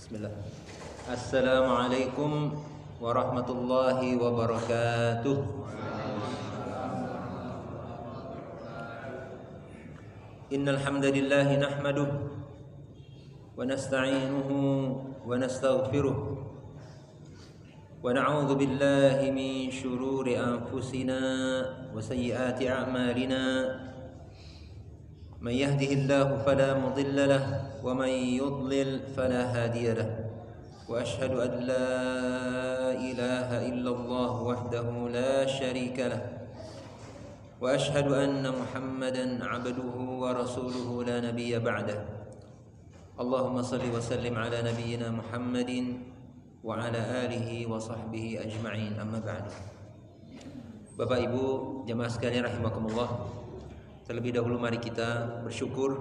Bismillah. Assalamualaikum warahmatullahi wabarakatuh. Innal hamdalillah nahmaduhu wa nasta'inuhu wa nastaghfiruh wa na'udzu billahi min shururi anfusina wa sayyiati a'malina. من يهده الله فلا مضل له ومن يضلل فلا هادي له وأشهد أن لا إله إلا الله وحده لا شريك له وأشهد أن محمدا عبده ورسوله لا نبي بعده. اللهم صل وسلم على نبينا محمد وعلى آله وصحبه أجمعين. أما بعد. Bapak Ibu jemaah sekalian rahimakumullah, terlebih dahulu mari kita bersyukur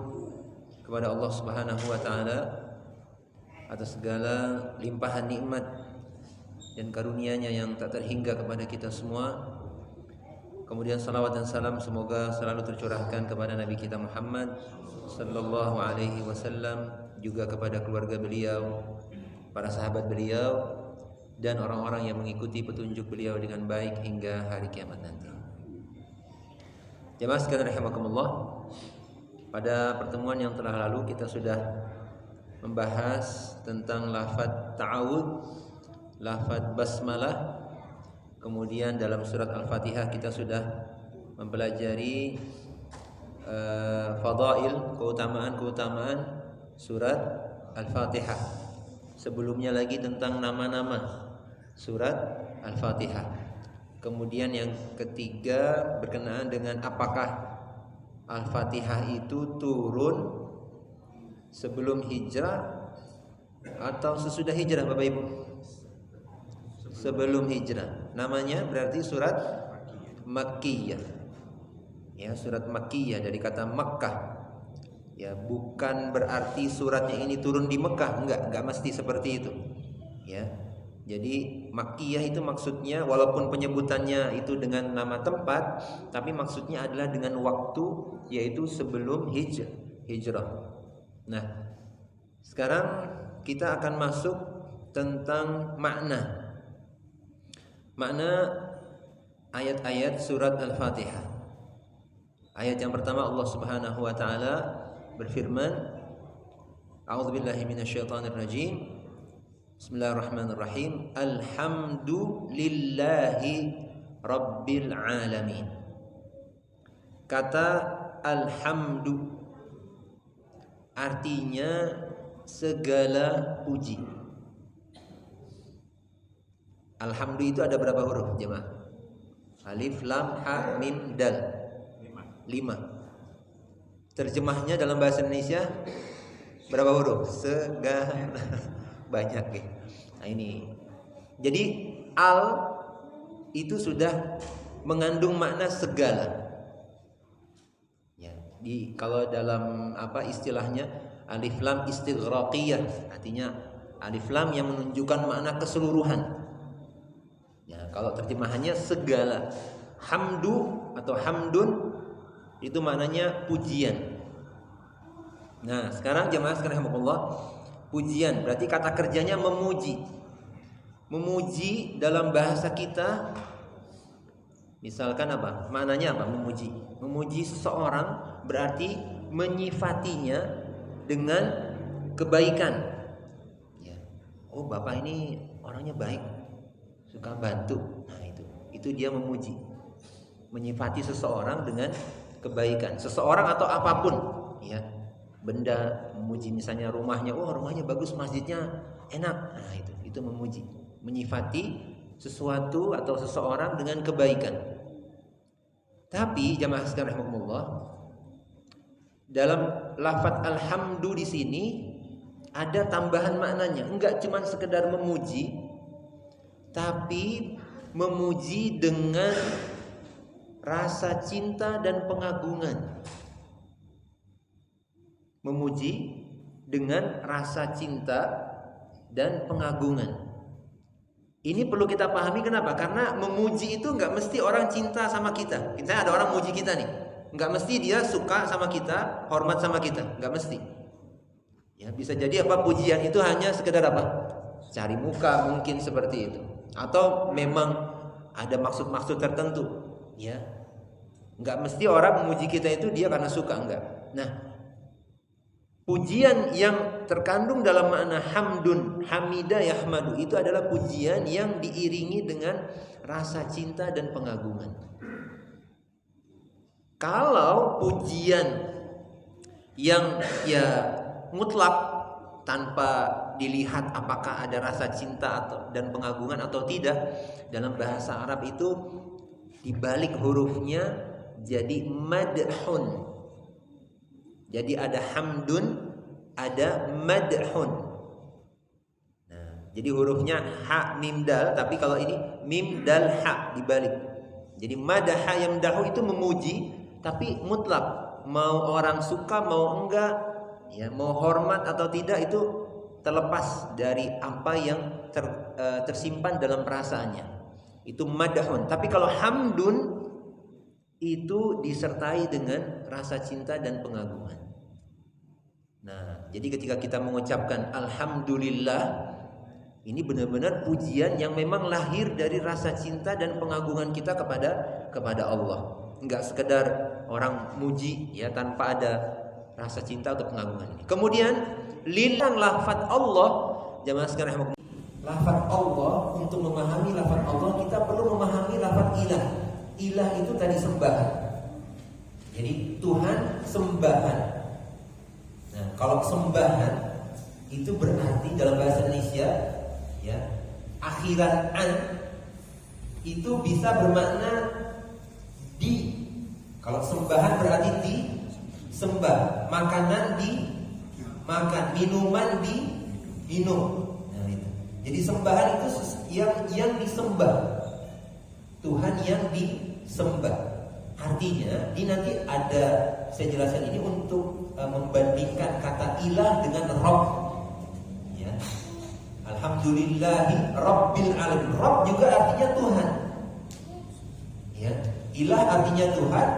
kepada Allah Subhanahu wa taala atas segala limpahan nikmat dan karunia-Nya yang tak terhingga kepada kita semua. Kemudian salawat dan salam semoga selalu tercurahkan kepada Nabi kita Muhammad sallallahu alaihi wasallam, juga kepada keluarga beliau, para sahabat beliau, dan orang-orang yang mengikuti petunjuk beliau dengan baik hingga hari kiamat nanti. Jemaah sekalian rahimakumullah, pada pertemuan yang telah lalu kita sudah membahas tentang lafaz ta'awud, lafaz basmalah. Kemudian dalam surat Al-Fatihah kita sudah mempelajari fadail, keutamaan-keutamaan surat Al-Fatihah. Sebelumnya lagi tentang nama-nama surat Al-Fatihah. Kemudian yang ketiga berkenaan dengan apakah Al-Fatihah itu turun sebelum hijrah atau sesudah hijrah, Bapak Ibu? Sebelum hijrah. Namanya berarti surat Makkiyah. Ya, surat Makkiyah dari kata Makkah. Ya, bukan berarti suratnya ini turun di Mekah, enggak mesti seperti itu. Ya. Jadi Makkiyah itu maksudnya walaupun penyebutannya itu dengan nama tempat, tapi maksudnya adalah dengan waktu, yaitu sebelum hijrah. Nah, sekarang kita akan masuk tentang makna ayat-ayat surat Al-Fatihah. Ayat yang pertama Allah Subhanahu wa taala berfirman, A'udzubillahi minasyaitonirrajim. Bismillahirrahmanirrahim. Alhamdulillahi Rabbil alamin. Kata alhamdu artinya segala puji. Alhamdu itu ada berapa huruf, jemaah? Alif, lam, ha, mim, dal. 5. Terjemahnya dalam bahasa Indonesia berapa huruf? Segala. Banyak ya. Nah ini. Jadi al itu sudah mengandung makna segala. Ya, kalau dalam istilahnya alif lam istighraqiyah, artinya alif lam yang menunjukkan makna keseluruhan. Ya, kalau terjemahannya segala. Hamdu atau hamdun itu maknanya pujian. Nah, sekarang jemaah sekalian rahimakumullah, pujian berarti kata kerjanya memuji. Memuji dalam bahasa kita misalkan apa? Maknanya apa? Memuji. Memuji seseorang berarti menyifatinya dengan kebaikan. Ya. Oh, Bapak ini orangnya baik, suka bantu. Nah, itu dia memuji. Menyifati seseorang dengan kebaikan. Seseorang atau apapun, ya. Benda, memuji misalnya rumahnya, oh rumahnya bagus, masjidnya enak. Nah, itu memuji, menyifati sesuatu atau seseorang dengan kebaikan. Tapi jamaah sekalian rahimakumullah, dalam lafaz alhamdu di sini ada tambahan maknanya. Enggak cuma sekedar memuji, tapi memuji dengan rasa cinta dan pengagungan. Memuji dengan rasa cinta dan pengagungan. Ini perlu kita pahami, kenapa? Karena memuji itu nggak mesti orang cinta sama kita. Misalnya ada orang muji kita nih, nggak mesti dia suka sama kita, hormat sama kita, nggak mesti. Ya, bisa jadi apa, pujian itu hanya sekedar apa? Cari muka mungkin seperti itu. Atau memang ada maksud-maksud tertentu, ya. Enggak mesti orang memuji kita itu dia karena suka, enggak. Nah, pujian yang terkandung dalam makna hamdun, hamida yahmadu itu adalah pujian yang diiringi dengan rasa cinta dan pengagungan. Kalau pujian yang ya mutlak tanpa dilihat apakah ada rasa cinta dan pengagungan atau tidak, dalam bahasa Arab itu dibalik hurufnya jadi madhun. Jadi ada hamdun, ada madhun. Nah, jadi hurufnya ha mim dal, tapi kalau ini mim dal ha dibalik. Jadi madaha yamdahu itu memuji tapi mutlak. Mau orang suka mau enggak, ya, mau hormat atau tidak itu terlepas dari apa yang tersimpan dalam perasaannya. Itu madhun. Tapi kalau hamdun itu disertai dengan rasa cinta dan pengagungan. Nah, jadi ketika kita mengucapkan alhamdulillah, ini benar-benar pujian yang memang lahir dari rasa cinta dan pengagungan kita kepada Allah. Enggak sekedar orang muji ya tanpa ada rasa cinta atau pengagungan ini. Kemudian lillah, lafaz Allah, jamaah sekalian, lafaz Allah, untuk memahami lafaz Allah kita perlu memahami lafaz ilah. Ilah itu tadi sembahan. Jadi Tuhan sembahan. Nah, kalau sembahan itu berarti dalam bahasa Indonesia ya, akhiran an itu bisa bermakna di. Kalau sembahan berarti di sembah, makanan di makan, minuman di minum. Nah, itu. Jadi sembahan itu yang disembah, Tuhan yang disembah. Artinya, ini nanti ada, saya jelaskan ini untuk membandingkan kata ilah dengan Rabb. Ya. Alhamdulillahi Rabbil alamin. Rabb juga artinya Tuhan. Ya. Ilah artinya Tuhan,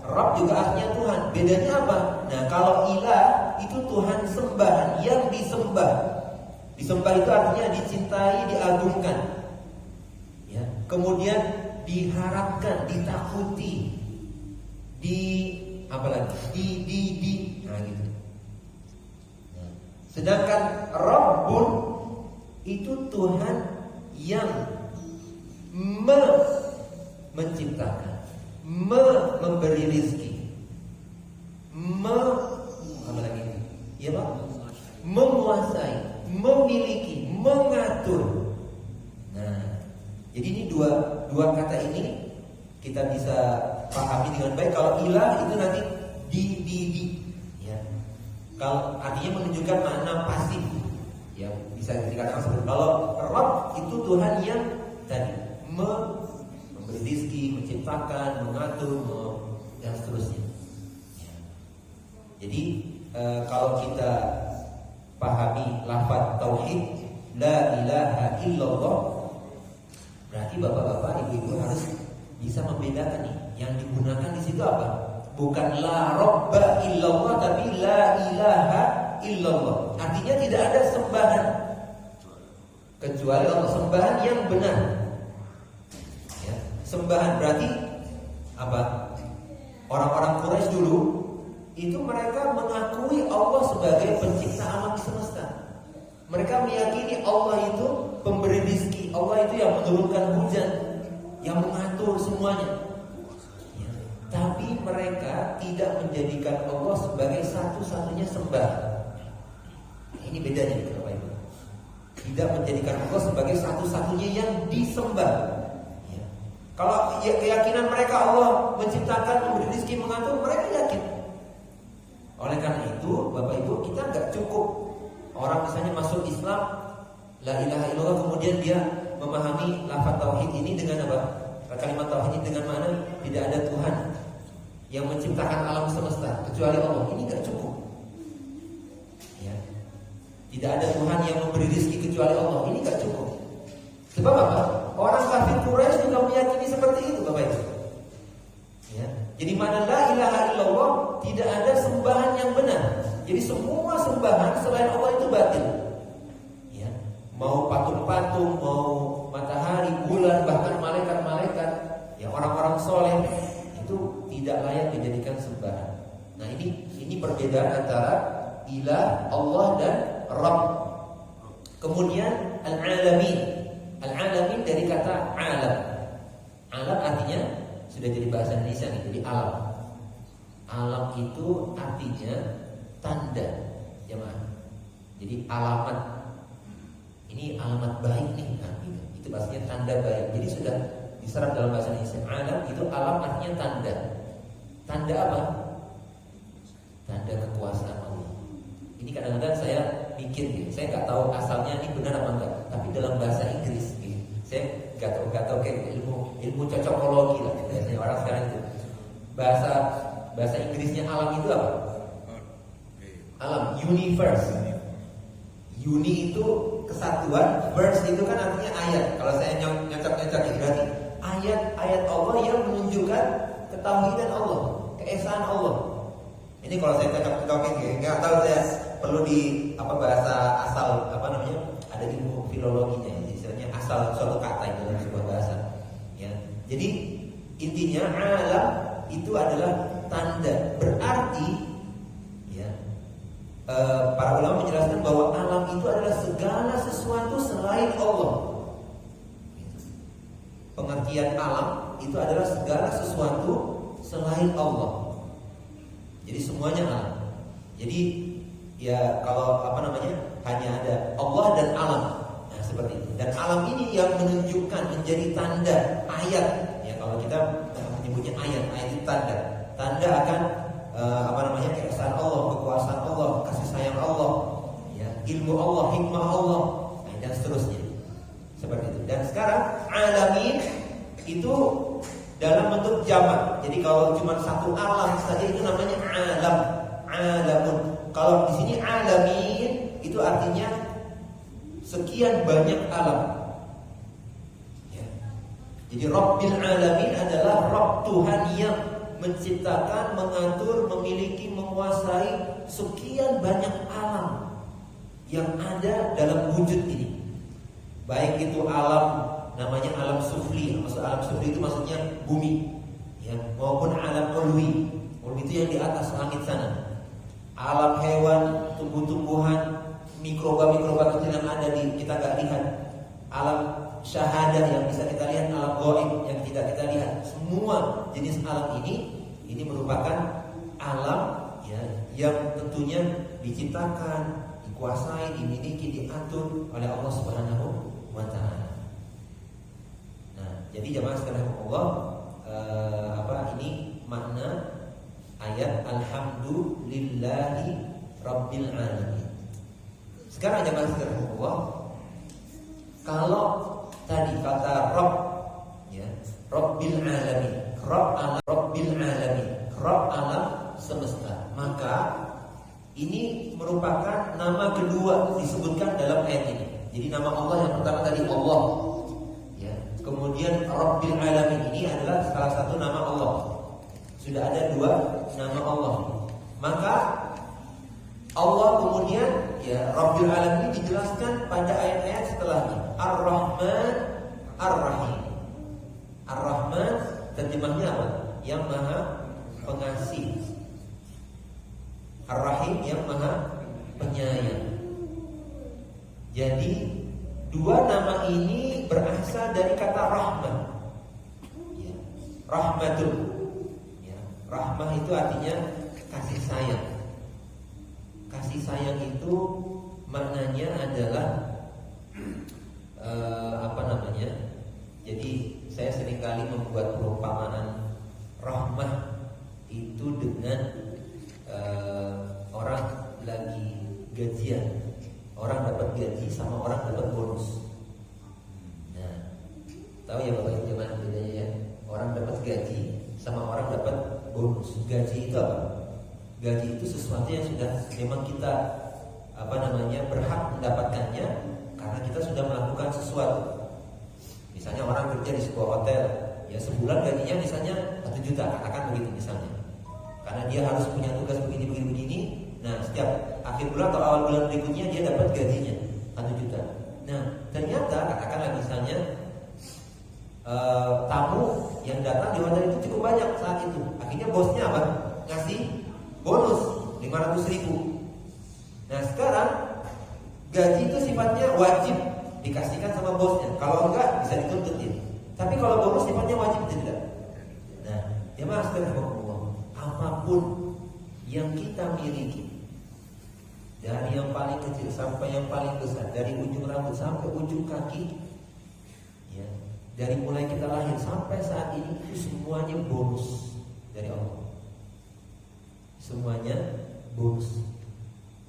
Rabb juga artinya Tuhan. Bedanya apa? Nah, kalau ilah itu Tuhan sembahan, yang disembah. Disembah itu artinya dicintai, diagungkan. Ya. Kemudian diharapkan, ditakuti, nah gitu. Nah, sedangkan Rabbun itu Tuhan yang menciptakan, memberi rezeki, apa lagi? Ya Pak? Menguasai, memiliki, mengatur. Nah, jadi ini dua kata ini kita bisa pahami dengan baik. Kalau ilah itu nanti ya. Kalau artinya menunjukkan makna pasif, ya bisa dikatakan seperti. Kalau Rabb itu Tuhan yang tadi memberi rezeki, menciptakan, mengatur, dan seterusnya. Ya. Jadi kalau kita pahami lafaz tauhid la ilaha illallah, berarti bapak-bapak, ibu-ibu harus bisa membedakan nih. Yang digunakan di situ apa? Bukan la robba illallah, tapi la ilaha illallah. Artinya tidak ada sembahan kecuali Allah, sembahan yang benar. Ya, sembahan berarti apa? Orang-orang Quraisy dulu itu mereka mengakui Allah sebagai pencipta alam semesta. Mereka meyakini Allah itu pemberi rezeki, Allah itu yang menurunkan hujan, yang mengatur semuanya. Ya. Tapi mereka tidak menjadikan Allah sebagai satu-satunya sembah. Ini bedanya Bapak Ibu. Tidak menjadikan Allah sebagai satu-satunya yang disembah. Ya. Kalau keyakinan mereka Allah menciptakan, memberi rezeki, mengatur, mereka yakin. Oleh karena itu, Bapak Ibu, kita nggak cukup orang misalnya masuk Islam, la ilaha illallah, kemudian dia memahami lafaz tauhid ini dengan apa? Kalimat tauhid ini dengan mana? Tidak ada Tuhan yang menciptakan alam semesta kecuali Allah. Ini nggak cukup. Ya. Tidak ada Tuhan yang memberi rezeki kecuali Allah. Ini nggak cukup. Sebab apa? Orang kafir Quraisy juga meyakini seperti itu, Bapak Ibu. Ya. Jadi mana la ilaha illallah, tidak ada sembahan yang benar Jadi semua sembahan selain Allah itu batil. Ya, mau patung-patung, mau matahari, bulan, bahkan malaikat-malaikat, ya orang-orang soleh itu tidak layak dijadikan sembahan. Nah ini perbedaan antara ilah, Allah dan Rabb. Kemudian al-alamin. Al-alamin dari kata alam. Alam artinya sudah jadi bahasa Indonesia nih, jadi alam. Alam itu artinya tanda, jemaah. Jadi alamat. Ini alamat baik nih, nah, gitu. Itu bahasanya tanda baik. Jadi sudah diserap dalam bahasa Indonesia. Alam itu alam artinya tanda. Tanda apa? Tanda kekuasaan Allah. Ini kadang-kadang saya mikir gitu, saya nggak tahu asalnya ini benar apa enggak. Tapi dalam bahasa Inggris, gitu, saya nggak tahu kayak ilmu cocokologi lah. Biasanya orang sekarang itu bahasa Inggrisnya alam itu apa? Alam, universe. Uni itu kesatuan, verse itu kan artinya ayat. Kalau saya nyocok-nyocok itu berarti ayat-ayat Allah yang menunjukkan ketauhidan Allah, keesaan Allah. Ini kalau saya cocok-cocokin, nggak tahu saya perlu di bahasa asal ada ilmu filologinya, istilahnya asal suatu kata itu dalam sebuah bahasa. Ya, jadi intinya alam itu adalah tanda, berarti para ulama menjelaskan bahwa alam itu adalah segala sesuatu selain Allah. Pengertian alam itu adalah segala sesuatu selain Allah. Jadi semuanya alam. Jadi ya kalau hanya ada Allah dan alam. Nah, seperti itu. Dan alam ini yang menunjukkan menjadi tanda ayat. Ya kalau kita menyebutnya ayat itu tanda. Tanda akan keesaan Allah, kekuasaan Allah, kasih sayang Allah, ya, ilmu Allah, hikmah Allah, dan seterusnya. Seperti itu. Dan sekarang alamin itu dalam bentuk jamak. Jadi kalau cuma satu alam saja itu namanya alam, alamun. Kalau di sini alamin itu artinya sekian banyak alam. Ya. Jadi Rabbil alamin adalah Rabb, Tuhan yang menciptakan, mengatur, memiliki, menguasai sekian banyak alam yang ada dalam wujud ini. Baik itu alam namanya alam sufli, maksud alam sufli itu maksudnya bumi, ya, maupun alam ulwi. Ulwi itu yang di atas langit sana. Alam hewan, tumbuh-tumbuhan, mikroba-mikroba kecil yang ada di kita nggak lihat. Alam syahadah yang bisa kita lihat, alam gaib yang tidak kita lihat. Semua jenis alam ini merupakan alam, ya, yang tentunya diciptakan, dikuasai, dimiliki, diatur oleh Allah Subhanahu wa taala. Nah, jadi jemaah sekalian Allah, ini makna ayat alhamdulillahi rabbil alamin. Sekarang jemaah sekalian Allah, kalau tadi kata Rabb, ya, Rabbil alamin, Rabbil alamin, Rabb alam semesta, maka ini merupakan nama kedua disebutkan dalam ayat ini. Jadi nama Allah yang pertama tadi Allah, ya. Kemudian Rabbil alamin ini adalah salah satu nama Allah. Sudah ada dua nama Allah. Maka Allah kemudian, ya, Rabbil alamin dijelaskan pada ayat-ayat setelahnya. Ar-Rahman, Ar-Rahim. Ar-Rahman terjemahnya apa? Yang Maha Pengasih. Ar-Rahim yang Maha Penyayang. Jadi dua nama ini berasal dari kata rahmah, ya, rahmatul, ya, rahmah itu artinya kasih sayang. Kasih sayang itu maknanya adalah jadi saya seringkali membuat perumpamaan rahmah itu dengan orang lagi gajian, orang dapat gaji sama orang dapat bonus. Nah, tahu ya Bapak Ibu gimana bedanya ya? Orang dapat gaji sama orang dapat bonus. Gaji itu apa? Gaji itu sesuatu yang sudah memang kita berhak mendapatkannya karena kita sudah melakukan sesuatu. Misalnya orang kerja di sebuah hotel, ya sebulan gajinya misalnya 1 juta, katakan begitu misalnya. Karena dia harus punya tugas begini, Nah, setiap akhir bulan atau awal bulan berikutnya dia dapat gajinya 1 juta. Nah, ternyata katakanlah misalnya tamu yang datang di hotel itu cukup banyak saat itu. Akhirnya bosnya apa? Ngasih bonus 500.000. Nah, sekarang gaji itu sifatnya wajib dikasihkan sama bosnya. Kalau enggak bisa dituntut dia. Tapi kalau bonus sifatnya wajib tidak. Nah, jemaah sekalian, apapun yang kita miliki, dari yang paling kecil sampai yang paling besar, dari ujung rambut sampai ujung kaki, ya, dari mulai kita lahir sampai saat ini, itu semuanya bonus dari Allah. Semuanya bonus,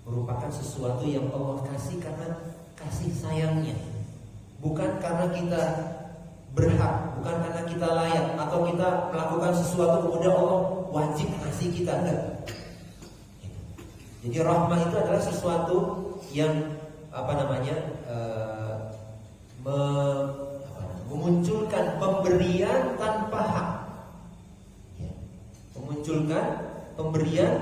merupakan sesuatu yang Allah kasih karena kasih sayangnya, bukan karena kita berhak, bukan karena kita layak atau kita melakukan sesuatu kemudian Allah wajib kasih kita, enggak. Jadi rahmah itu adalah sesuatu yang memunculkan pemberian tanpa hak, ya. Memunculkan pemberian,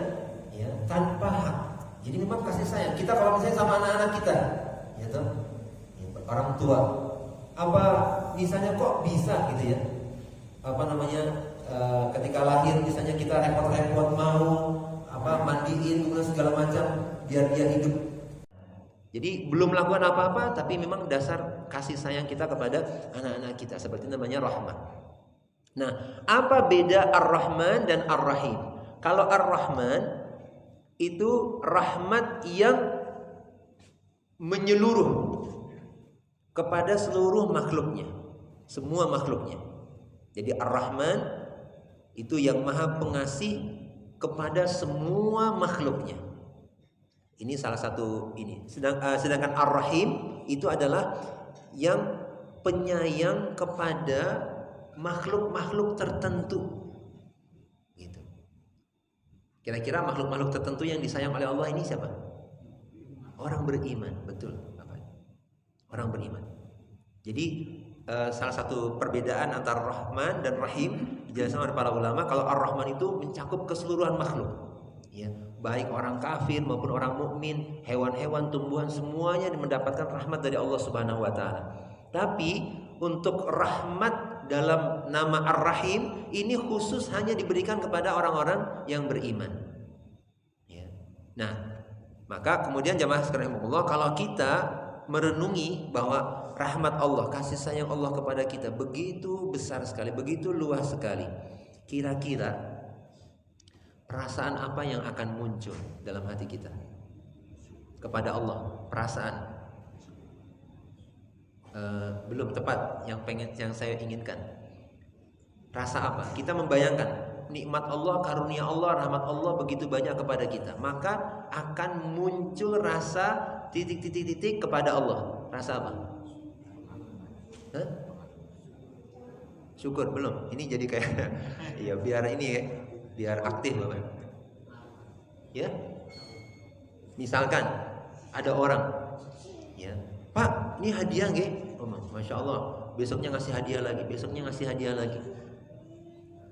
ya, tanpa hak. Jadi memang kasih sayang. Kita kalau misalnya sama anak-anak kita, ya toh, ya, orang tua, apa misalnya kok bisa gitu ya? Ketika lahir misalnya kita repot-repot mau mandiin kemudian segala macam biar dia hidup. Jadi belum melakukan apa-apa, tapi memang dasar kasih sayang kita kepada anak-anak kita, seperti namanya rahmat. Nah, apa beda Ar-Rahman dan Ar-Rahim? Kalau Ar-Rahman itu rahmat yang menyeluruh kepada seluruh makhluknya, semua makhluknya. Jadi Ar-Rahman itu yang maha pengasih kepada semua makhluknya. Ini salah satu ini. Sedangkan Ar-Rahim itu adalah yang penyayang kepada makhluk-makhluk tertentu. Gitu. Kira-kira makhluk-makhluk tertentu yang disayang oleh Allah ini siapa? Orang beriman, betul. Orang beriman. Jadi salah satu perbedaan antara Rahman dan Rahim dijelaskan oleh para ulama, kalau Ar-Rahman itu mencakup keseluruhan makhluk, ya, baik orang kafir maupun orang mukmin, hewan-hewan, tumbuhan, semuanya mendapatkan rahmat dari Allah Subhanahu wa taala. Tapi untuk rahmat dalam nama Ar-Rahim ini khusus hanya diberikan kepada orang-orang yang beriman, ya. Nah, maka kemudian jamaah sekalian, kalau kita merenungi bahwa rahmat Allah, kasih sayang Allah kepada kita begitu besar sekali, begitu luas sekali, kira-kira perasaan apa yang akan muncul dalam hati kita kepada Allah? Perasaan belum tepat yang saya inginkan. Rasa apa? Kita membayangkan nikmat Allah, karunia Allah, rahmat Allah begitu banyak kepada kita, maka akan muncul rasa titik-titik kepada Allah. Rasa apa? Hah? Syukur belum? Ini jadi kayak ya biar ini ya, biar aktif Bapak. Ya. Misalkan ada orang, ya, Pak, ini hadiah nggih? Oh, Masya Allah, besoknya ngasih hadiah lagi, besoknya ngasih hadiah lagi.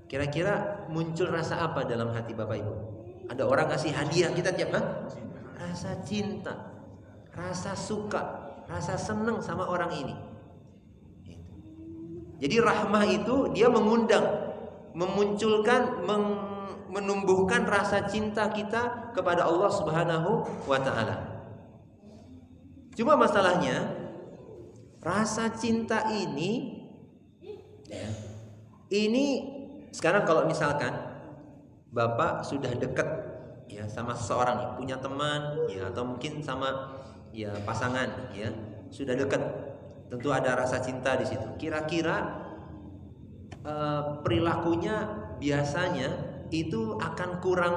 Kira-kira muncul rasa apa dalam hati Bapak Ibu? Ada orang ngasih hadiah, kita tiap rasa cinta, rasa suka, rasa senang sama orang ini. Jadi rahmah itu dia mengundang, memunculkan, menumbuhkan rasa cinta kita kepada Allah Subhanahu wa taala. Cuma masalahnya rasa cinta ini, ya, ini sekarang kalau misalkan Bapak sudah dekat, ya, sama seseorang nih, punya teman, ya, atau mungkin sama, ya, pasangan, ya, sudah dekat, tentu ada rasa cinta di situ. Kira-kira perilakunya biasanya itu akan kurang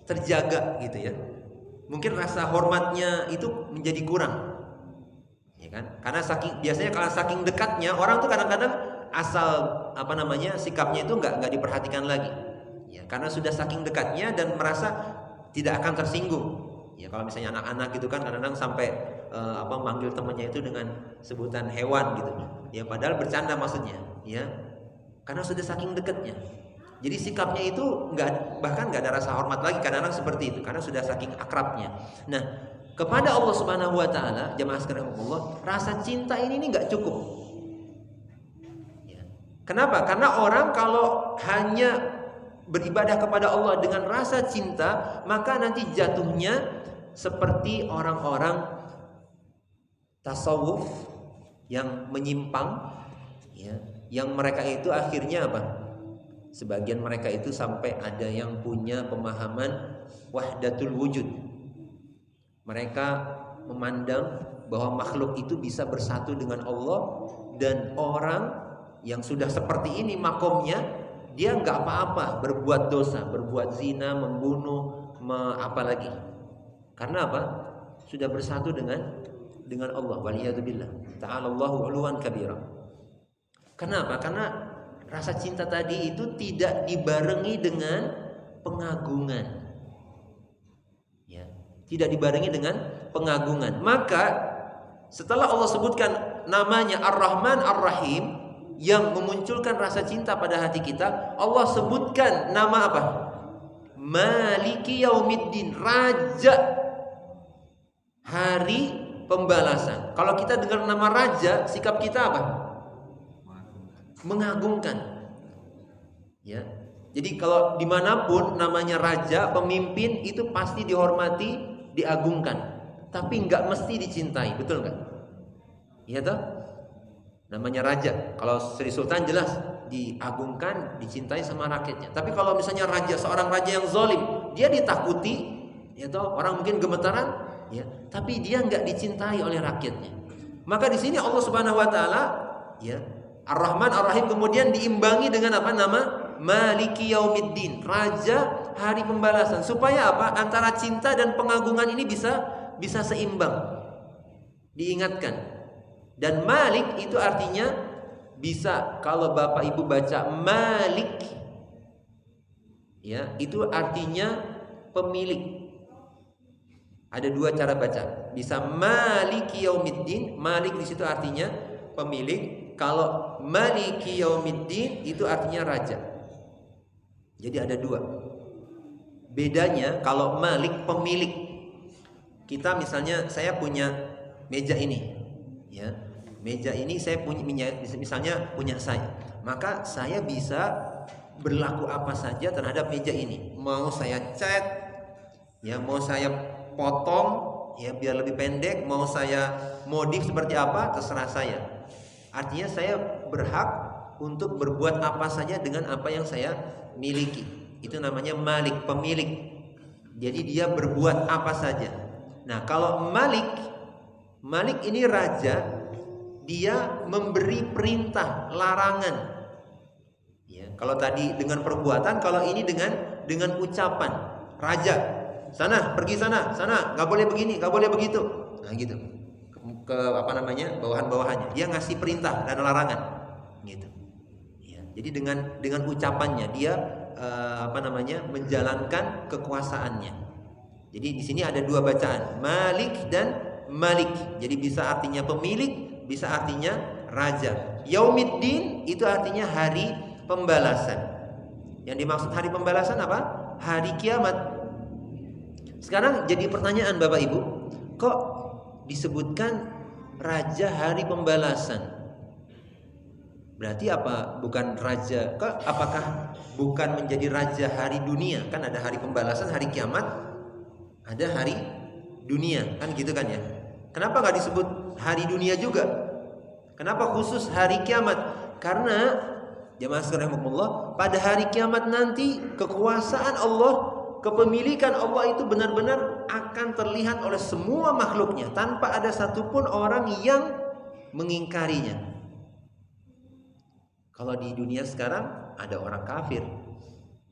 terjaga gitu ya. Mungkin rasa hormatnya itu menjadi kurang, ya kan? Karena biasanya kalau saking dekatnya orang tuh kadang-kadang asal sikapnya itu nggak diperhatikan lagi, ya, karena sudah saking dekatnya dan merasa tidak akan tersinggung. Ya, kalau misalnya anak-anak gitu kan kadang-kadang sampai manggil temannya itu dengan sebutan hewan gitu. Ya, padahal bercanda maksudnya, ya. Karena sudah saking dekatnya. Jadi sikapnya itu bahkan nggak ada rasa hormat lagi, kadang-kadang seperti itu karena sudah saking akrabnya. Nah, kepada Allah Subhanahu wa taala, jamaah sekalian Allah, rasa cinta ini nggak cukup. Ya. Kenapa? Karena orang kalau hanya beribadah kepada Allah dengan rasa cinta, maka nanti jatuhnya seperti orang-orang tasawuf yang menyimpang, ya, yang mereka itu akhirnya apa? Sebagian mereka itu sampai ada yang punya pemahaman wahdatul wujud. Mereka memandang bahwa makhluk itu bisa bersatu dengan Allah, dan orang yang sudah seperti ini makomnya, dia nggak apa-apa berbuat dosa, berbuat zina, membunuh, apa lagi? Karena apa? Sudah bersatu dengan Allah. Waliyadzubillah. Ta'ala Allahu 'uluwan kabira. Kenapa? Karena rasa cinta tadi itu tidak dibarengi dengan pengagungan. Ya, tidak dibarengi dengan pengagungan. Maka setelah Allah sebutkan namanya Ar-Rahman Ar-Rahim yang memunculkan rasa cinta pada hati kita, Allah sebutkan nama apa? Maliki Yaumiddin, Raja Hari Pembalasan. Kalau kita dengar nama Raja, sikap kita apa? Mengagungkan. Ya. Jadi kalau dimanapun namanya Raja, pemimpin itu pasti dihormati, diagungkan. Tapi nggak mesti dicintai, betul nggak? Iya toh? Namanya raja. Kalau Sri Sultan jelas diagungkan, dicintai sama rakyatnya. Tapi kalau misalnya seorang raja yang zalim, dia ditakuti, ya toh, orang mungkin gemetaran, ya, tapi dia nggak dicintai oleh rakyatnya. Maka di sini Allah Subhanahu wa taala, ya, Ar-Rahman Ar-Rahim kemudian diimbangi dengan apa? Nama Maliki Yaumiddin, Raja Hari Pembalasan. Supaya apa? Antara cinta dan pengagungan ini bisa seimbang. Diingatkan. Dan Malik itu artinya bisa, kalau Bapak Ibu baca Malik, ya, itu artinya pemilik. Ada dua cara baca. Bisa Maliki Yaumiddin, Malik di situ artinya pemilik. Kalau Maliki Yaumiddin itu artinya raja. Jadi ada dua. Bedanya kalau Malik pemilik. Kita misalnya saya punya meja ini. Ya, meja ini saya punya, misalnya punya saya, maka saya bisa berlaku apa saja terhadap meja ini. Mau saya cat, ya, mau saya potong, ya, biar lebih pendek, mau saya modif seperti apa, terserah saya. Artinya saya berhak untuk berbuat apa saja dengan apa yang saya miliki. Itu namanya Malik, pemilik. Jadi dia berbuat apa saja. Nah, kalau Malik ini raja, dia memberi perintah, larangan. Ya, kalau tadi dengan perbuatan, kalau ini dengan ucapan. Raja, sana, pergi sana, nggak boleh begini, nggak boleh begitu. Nah, gitu. Ke apa namanya, bawahan-bawahannya. Dia ngasih perintah dan larangan, gitu. Ya, jadi dengan ucapannya dia menjalankan kekuasaannya. Jadi di sini ada dua bacaan, Malik dan Malik. Jadi bisa artinya pemilik, bisa artinya raja. Yaumiddin itu artinya hari pembalasan. Yang dimaksud hari pembalasan apa? Hari kiamat. Sekarang jadi pertanyaan Bapak Ibu, kok disebutkan raja hari pembalasan? Berarti apa? Bukan raja? Apakah bukan menjadi raja hari dunia? Kan ada hari pembalasan, hari kiamat, ada hari dunia, kan gitu kan ya? Kenapa nggak disebut hari dunia juga? Kenapa khusus hari kiamat? Karena jemaah sekalian, pada hari kiamat nanti kekuasaan Allah, kepemilikan Allah itu benar-benar akan terlihat oleh semua makhluknya tanpa ada satupun orang yang mengingkarinya. Kalau di dunia sekarang ada orang kafir,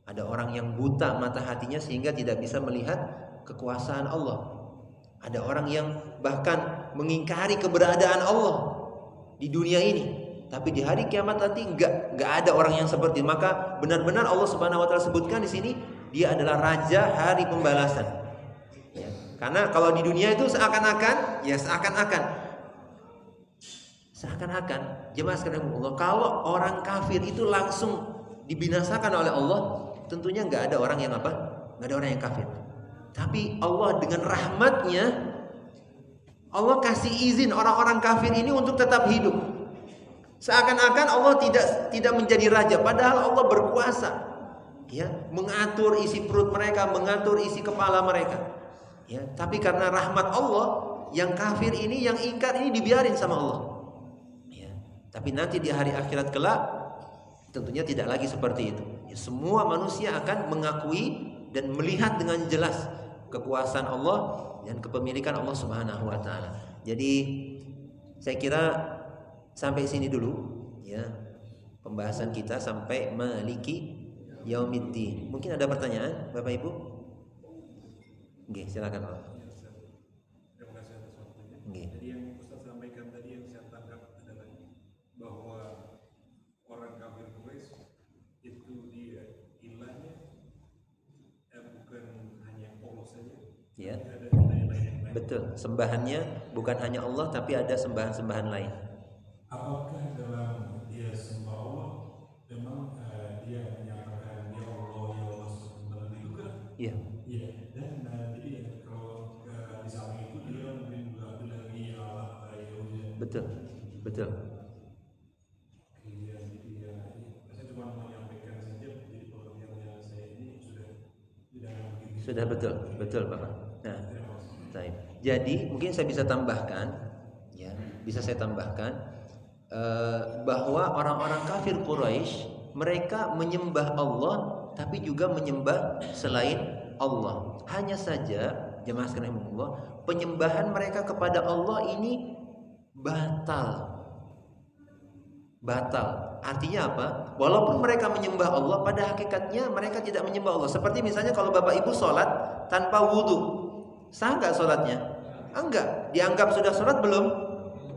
ada orang yang buta mata hatinya sehingga tidak bisa melihat kekuasaan Allah. Ada orang yang bahkan mengingkari keberadaan Allah di dunia ini. Tapi di hari kiamat nanti enggak ada orang yang seperti itu. Maka benar-benar Allah Subhanahu wa taala sebutkan di sini dia adalah raja hari pembalasan. Ya. Karena kalau di dunia itu seakan-akan jemaah sekalian Allah, kalau orang kafir itu langsung dibinasakan oleh Allah, tentunya nggak ada orang yang apa? Nggak ada orang yang kafir. Tapi Allah dengan rahmatnya, Allah kasih izin orang-orang kafir ini untuk tetap hidup. Seakan-akan Allah tidak menjadi raja, padahal Allah berkuasa, ya, mengatur isi perut mereka, mengatur isi kepala mereka. Ya, tapi karena rahmat Allah, yang kafir ini, yang ingkar ini dibiarin sama Allah. Ya, tapi nanti di hari akhirat kelak, tentunya tidak lagi seperti itu. Ya, semua manusia akan mengakui dan melihat dengan jelas kekuasaan Allah dan kepemilikan Allah Subhanahu wa taala. Jadi saya kira sampai sini dulu ya pembahasan kita sampai Maliki Yaumiddin. Mungkin ada pertanyaan Bapak Ibu? Oke, silakan Pak. Terima kasih atas waktunya. Oke. Jadi yang Ustaz sampaikan tadi yang saya tangkap adalah bahwa orang kafir Quraisy itu dia ilahnya bukan hanya Allah saja. Ya. Ada nilai lain yang lain. Betul, sembahannya bukan hanya Allah tapi ada sembahan-sembahan lain. Apakah dalam dia sembah Allah memang dia menyatakan ya Allah sebenarnya juga? Iya. Iya. Dan jadi kalau di samping itu dia mungkin juga bilang ya Allah ya Allah. Betul. Betul. Iya, jadi ya, saya cuma mau menyampaikan saja. Jadi pengertian saya ini sudah tidak begitu. Sudah betul Bapak. Nah, baik. Jadi mungkin saya bisa tambahkan, ya, bisa saya tambahkan bahwa orang-orang kafir Quraisy mereka menyembah Allah, tapi juga menyembah selain Allah. Hanya saja, jemaah sekalian Allah, penyembahan mereka kepada Allah ini batal. Artinya apa? Walaupun mereka menyembah Allah, pada hakikatnya mereka tidak menyembah Allah. Seperti misalnya kalau Bapak Ibu sholat tanpa wudhu, sah nggak sholatnya? Enggak. Dianggap sudah sholat belum?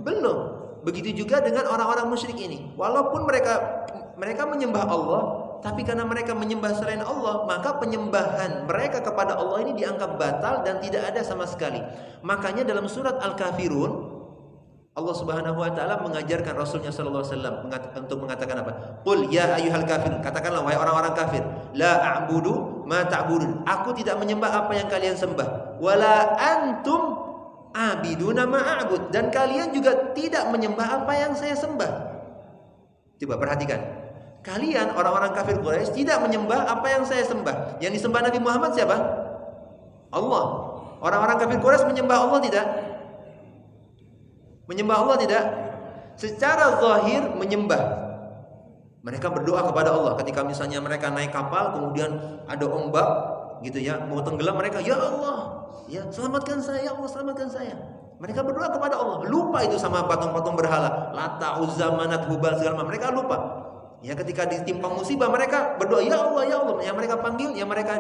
Belum. Begitu juga dengan orang-orang musyrik ini. Walaupun mereka menyembah Allah, tapi karena mereka menyembah selain Allah, maka penyembahan mereka kepada Allah ini dianggap batal dan tidak ada sama sekali. Makanya dalam surat Al-Kafirun, Allah Subhanahu wa taala mengajarkan Rasulnya sallallahu alaihi wasallam untuk mengatakan apa? Qul ya ayyuhal kafirun, katakanlah wahai orang-orang kafir, la a'budu ma ta'budun. Aku tidak menyembah apa yang kalian sembah. Wala antum abiduna ma a'bud, dan kalian juga tidak menyembah apa yang saya sembah. Coba perhatikan. Kalian orang-orang kafir Quraisy tidak menyembah apa yang saya sembah. Yang disembah Nabi Muhammad siapa? Allah. Orang-orang kafir Quraisy menyembah Allah tidak? Menyembah Allah tidak? Secara zahir menyembah. Mereka berdoa kepada Allah ketika misalnya mereka naik kapal kemudian ada ombak gitu ya, mau tenggelam, mereka ya Allah, ya selamatkan saya, ya Allah selamatkan saya. Mereka berdoa kepada Allah, lupa itu sama patung-patung berhala, Lata, Uzza, Manat, Hubal segala macam. Mereka lupa. Ya ketika ditimpa musibah mereka berdoa ya Allah, ya Allah. Yang mereka panggil, yang mereka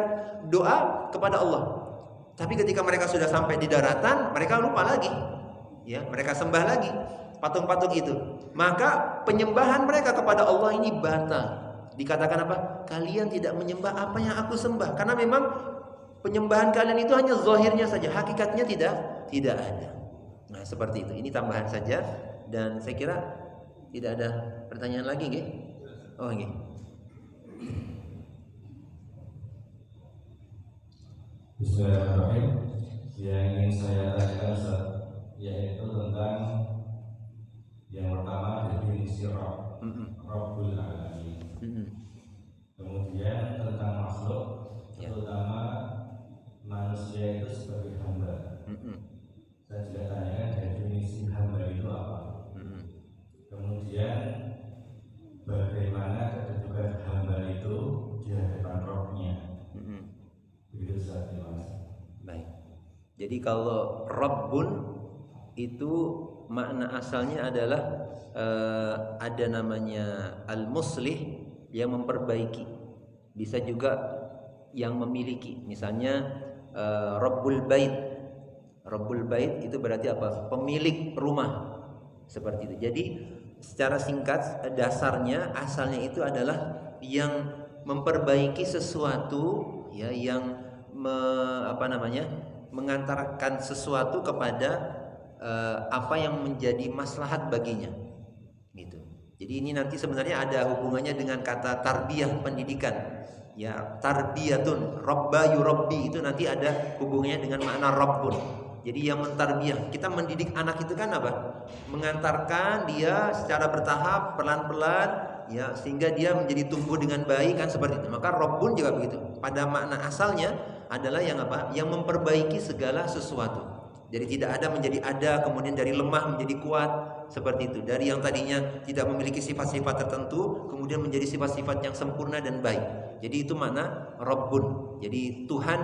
doa kepada Allah. Tapi ketika mereka sudah sampai di daratan, mereka lupa lagi. Ya, mereka sembah lagi patung-patung itu. Maka penyembahan mereka kepada Allah ini batal. Dikatakan apa? Kalian tidak menyembah apa yang aku sembah. Karena memang penyembahan kalian itu hanya zahirnya saja, hakikatnya tidak ada. Nah, seperti itu. Ini tambahan saja dan saya kira tidak ada pertanyaan lagi, nggih? Oh, nggih. Bismillahirrahmanirrahim. Yang ingin saya tanyakan Ustaz, yaitu tentang yang pertama definisi Rabb, Rabbul Alamin. Kemudian tentang makhluk, terutama manusia itu sebagai hamba. Saya juga tanyakan definisi hamba itu apa. Kemudian bagaimana kedudukan hamba itu di hadapan Rabb-nya. Begitu Ustaz, terima kasih. Baik. Jadi kalau Rabbun itu makna asalnya adalah ada namanya al-muslih yang memperbaiki, bisa juga yang memiliki. Misalnya Rabbul Bait. Rabbul Bait itu berarti apa? Pemilik rumah. Seperti itu. Jadi secara singkat dasarnya asalnya itu adalah yang memperbaiki sesuatu, ya, yang mengantarkan sesuatu kepada apa yang menjadi maslahat baginya, gitu. Jadi ini nanti sebenarnya ada hubungannya dengan kata tarbiyah, pendidikan. Ya, tarbiyatun, rabba yurabbi, itu nanti ada hubungannya dengan makna rabbun. Jadi yang mentarbiyah, kita mendidik anak itu kan apa? Mengantarkan dia secara bertahap, pelan-pelan, ya, sehingga dia menjadi tumbuh dengan baik kan, seperti itu. Maka rabbun juga begitu. Pada makna asalnya adalah yang apa? Yang memperbaiki segala sesuatu. Jadi tidak ada kemudian dari lemah menjadi kuat, seperti itu. Dari yang tadinya tidak memiliki sifat-sifat tertentu kemudian menjadi sifat-sifat yang sempurna dan baik. Jadi itu makna Rabbun. Jadi Tuhan,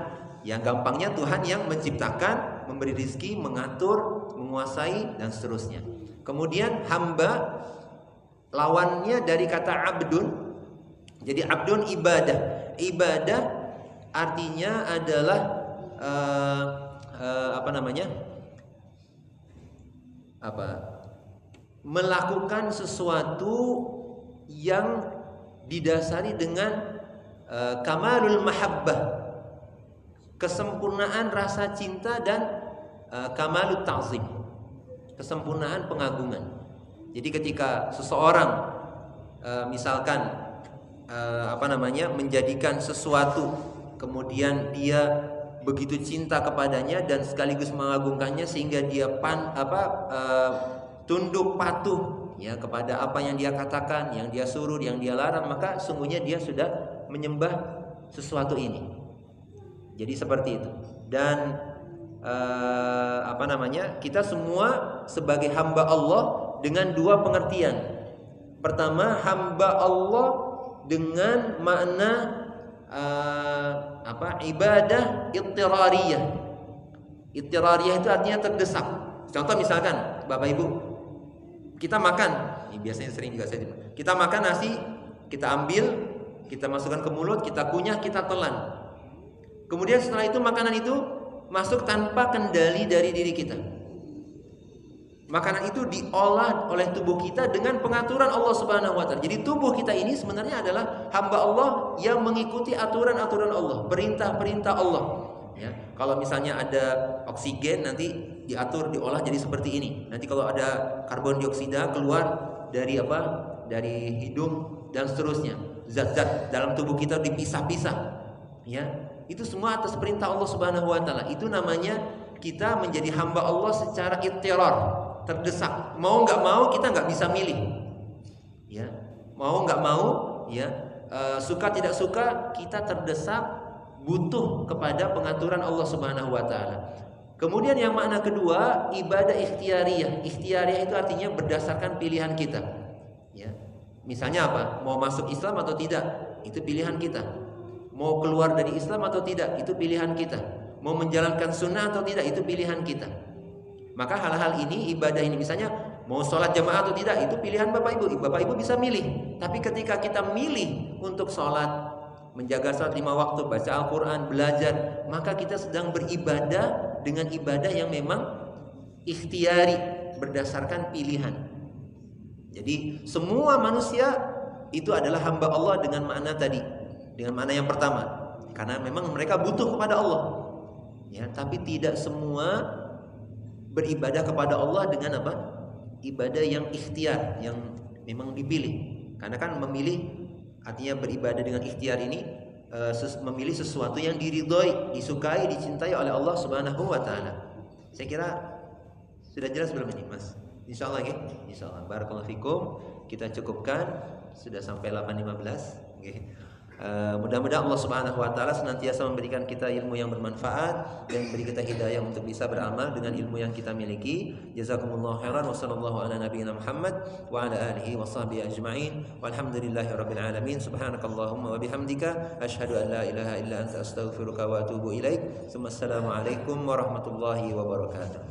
yang gampangnya Tuhan yang menciptakan, memberi rizki, mengatur, menguasai dan seterusnya. Kemudian hamba, lawannya dari kata abdun. Jadi abdun ibadah. Ibadah artinya adalah melakukan sesuatu yang didasari dengan kamalul mahabbah, kesempurnaan rasa cinta, dan kamalut ta'zim, kesempurnaan pengagungan. Jadi ketika seseorang misalkan menjadikan sesuatu, kemudian dia begitu cinta kepadanya dan sekaligus mengagungkannya sehingga dia tunduk patuh ya kepada apa yang dia katakan, yang dia suruh, yang dia larang, maka sungguhnya dia sudah menyembah sesuatu ini. Jadi seperti itu. Dan kita semua sebagai hamba Allah dengan dua pengertian. Pertama, hamba Allah dengan makna ibadah ittirariyah. Ittirariyah itu artinya terdesak. Contoh misalkan Bapak Ibu, kita makan, ini biasanya sering juga saya dengar. Kita makan nasi, kita ambil, kita masukkan ke mulut, kita kunyah, kita telan. Kemudian setelah itu makanan itu masuk tanpa kendali dari diri kita. Makanan itu diolah oleh tubuh kita dengan pengaturan Allah Subhanahu wa taala. Jadi tubuh kita ini sebenarnya adalah hamba Allah yang mengikuti aturan-aturan Allah, perintah-perintah Allah. Ya, kalau misalnya ada oksigen nanti diatur, diolah jadi seperti ini. Nanti kalau ada karbon dioksida keluar dari dari hidung dan seterusnya. Zat-zat dalam tubuh kita dipisah-pisah. Ya, itu semua atas perintah Allah Subhanahu wa taala. Itu namanya kita menjadi hamba Allah secara ittirar, terdesak. Mau nggak mau kita nggak bisa milih. Ya, mau nggak mau, ya, suka tidak suka kita terdesak, butuh kepada pengaturan Allah Subhanahu wa taala. Kemudian yang makna kedua, ibadah ikhtiyariyah. Ikhtiyariyah itu artinya berdasarkan pilihan kita. Ya. Misalnya apa? Mau masuk Islam atau tidak? Itu pilihan kita. Mau keluar dari Islam atau tidak? Itu pilihan kita. Mau menjalankan sunnah atau tidak? Itu pilihan kita. Maka hal-hal ini, ibadah ini, misalnya mau sholat jamaah atau tidak, itu pilihan Bapak Ibu. Bapak Ibu bisa milih. Tapi ketika kita milih untuk sholat, menjaga sholat 5 waktu, baca Al-Quran, belajar, maka kita sedang beribadah dengan ibadah yang memang ikhtiyari, berdasarkan pilihan. Jadi semua manusia itu adalah hamba Allah dengan makna tadi, dengan makna yang pertama, karena memang mereka butuh kepada Allah. Ya, tapi tidak semua beribadah kepada Allah dengan apa? Ibadah yang ikhtiar, yang memang dipilih. Karena kan memilih artinya beribadah dengan ikhtiar ini memilih sesuatu yang diridhoi, disukai, dicintai oleh Allah Subhanahu wa taala. Saya kira sudah jelas belum ini, Mas? Insyaallah ya. Insyaallah. Barakallahu fikum. Kita cukupkan, sudah sampai 8.15. Mudah-mudahan Allah Subhanahu wa taala senantiasa memberikan kita ilmu yang bermanfaat dan beri kita hidayah untuk bisa beramal dengan ilmu yang kita miliki. Jazakumullahu khairan wa sallallahu ala nabiyyina Muhammad wa ala alihi wa sahbihi ajma'in. Walhamdulillahirabbil alamin. Subhanakallahumma wa bihamdika asyhadu an la ilaha illa anta astaghfiruka wa atubu ilaik. Assalamu alaikum warahmatullahi wabarakatuh.